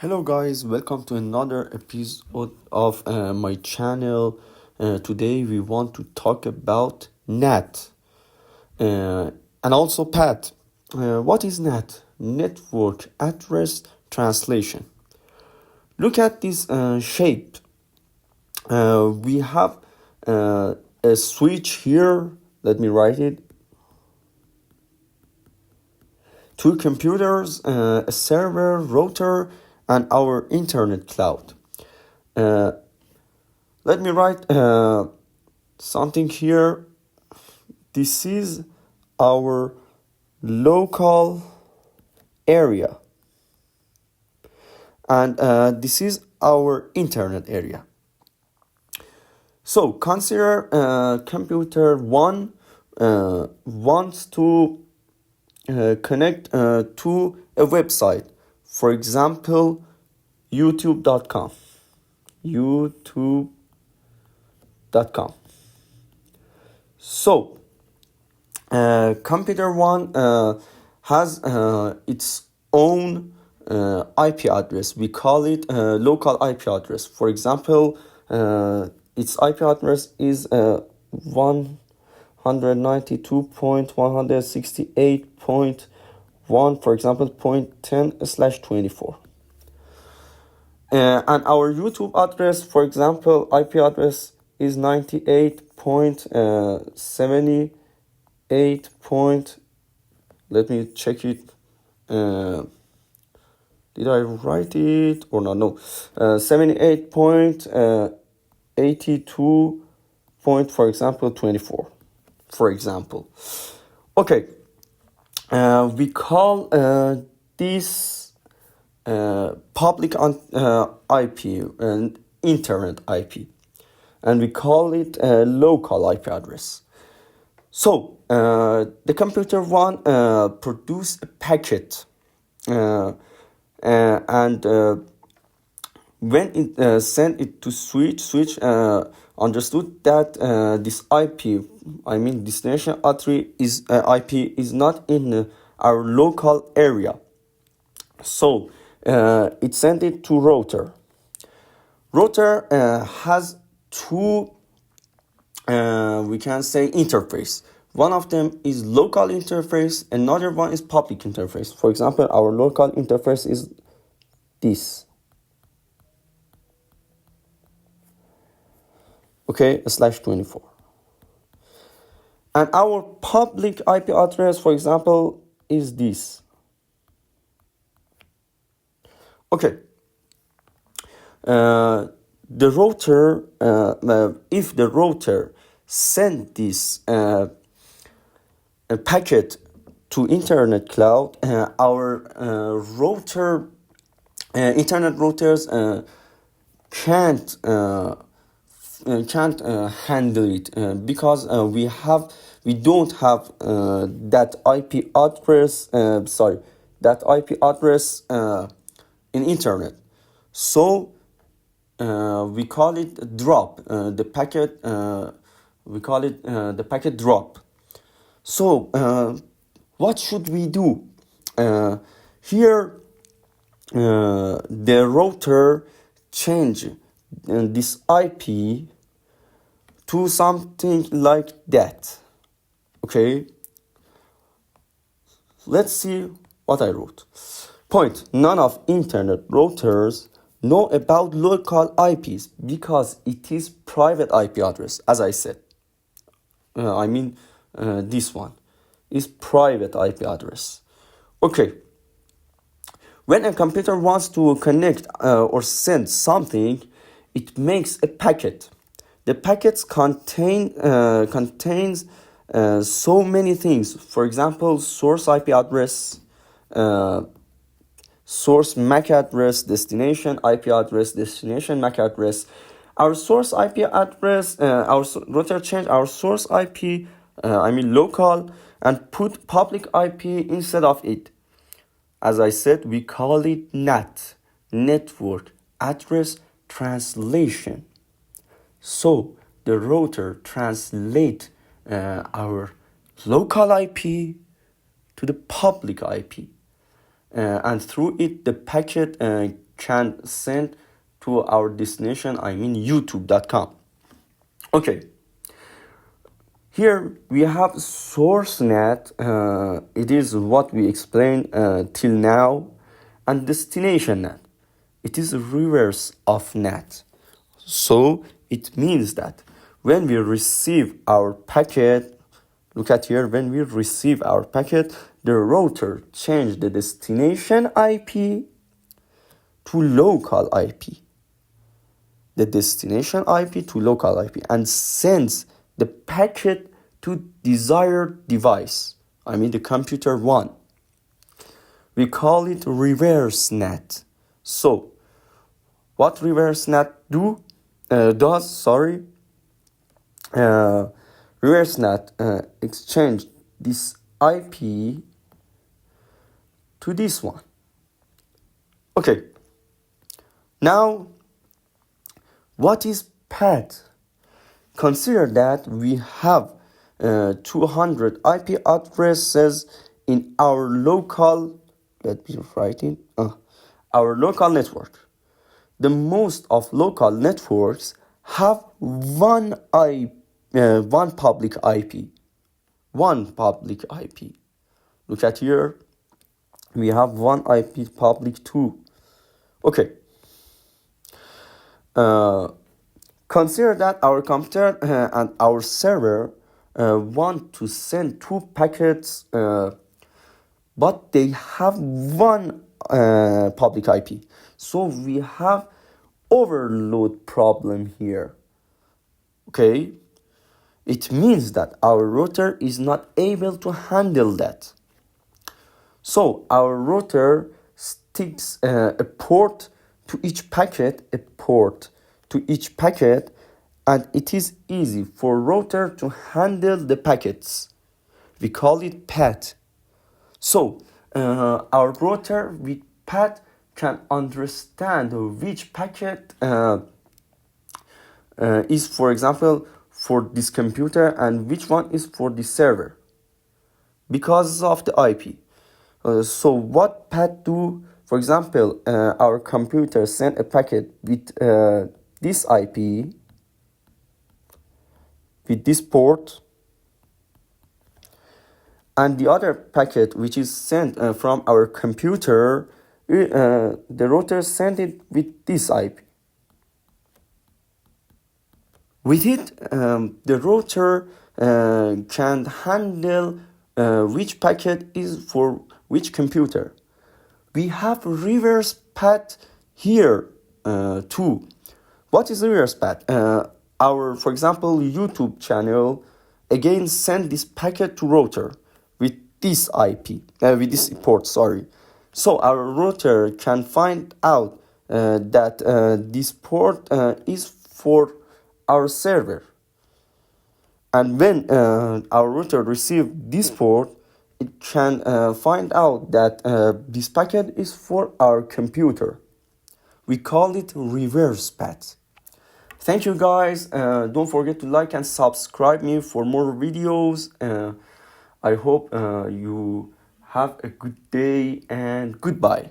Hello guys, welcome to another episode of my channel. Today we want to talk about NAT and also PAT. What is NAT? Network Address Translation. Look at this shape. We have a switch here. Let me write it. Two computers, a server, router, and our internet cloud. Let me write something here. This is our local area, and this is our internet area. So consider computer 1 wants to connect to a website, for example, youtube.com. So, computer 1 has its own IP address. We call it local IP address. For example, its IP address is 192.168.1, for example, 0.10/24. And our YouTube address, for example, IP address is 98.78. Let me check it. Did I write it or not? No. 78.82. For example, 24. For example. Okay. We call this public IP and internet IP, and we call it local IP address. So the computer 1 produce a packet, and when it sent it to switch understood that this IP, I mean destination IP is not in our local area. So it sent it to router. Router has two, we can say, interface. One of them is local interface, another one is public interface. For example, our local interface is this. Okay, /24. And our public IP address, for example, is this. Okay. The router, if the router send this a packet to internet cloud, our router, internet routers can't handle it because we don't have that IP address. That IP address in internet. So we call it drop. The packet. We call it the packet drop. So what should we do? Here the router change this IP to something like that. Okay. Let's see what I wrote. Point: none of internet routers know about local IPs because it is private IP address, as I said. This one is private IP address. Okay. When a computer wants to connect or send something, it makes a packet. The packets contains so many things. For example, source IP address, source MAC address, destination IP address, destination MAC address. Our source IP address, our router change our source IP, local, and put public IP instead of it. As I said, we call it NAT, Network Address Translation. So the router translate our local IP to the public IP. And through it, the packet can send to our destination, I mean youtube.com. Okay, here we have source NAT, it is what we explained till now, and destination NAT, it is reverse of NAT. So it means that when we receive our packet, look at here, when we receive our packet, the router change the destination IP to local IP. The destination IP to local IP and sends the packet to desired device. I mean the computer 1. We call it reverse NAT. So, what reverse NAT does? Reverse NAT exchange this IP to this one. Okay. Now, what is PAT? Consider that we have 200 IP addresses in our local, let me write it, our local network. The most of local networks have one public IP. One public IP. Look at here. We have one IP public too. Okay. Consider that our computer and our server want to send two packets, but they have one public IP. So we have overload problem here. Okay? It means that our router is not able to handle that. So our router sticks a port to each packet, and it is easy for router to handle the packets. We call it PAT. So our router with PAT can understand which packet is, for example, for this computer and which one is for the server because of the IP. So what PAT do? For example, our computer sent a packet with this IP, with this port, and the other packet which is sent from our computer, the router sent it with this IP. With it, the router can handle which packet is for which computer. We have reverse PAT here too. What is reverse PAT? Our, for example, YouTube channel again send this packet to router with this IP, with this port, sorry. So our router can find out that this port is for our server. And when our router receives this port, it can find out that this packet is for our computer. We call it reverse PAT. Thank you guys. Don't forget to like and subscribe me for more videos. I hope you have a good day and goodbye.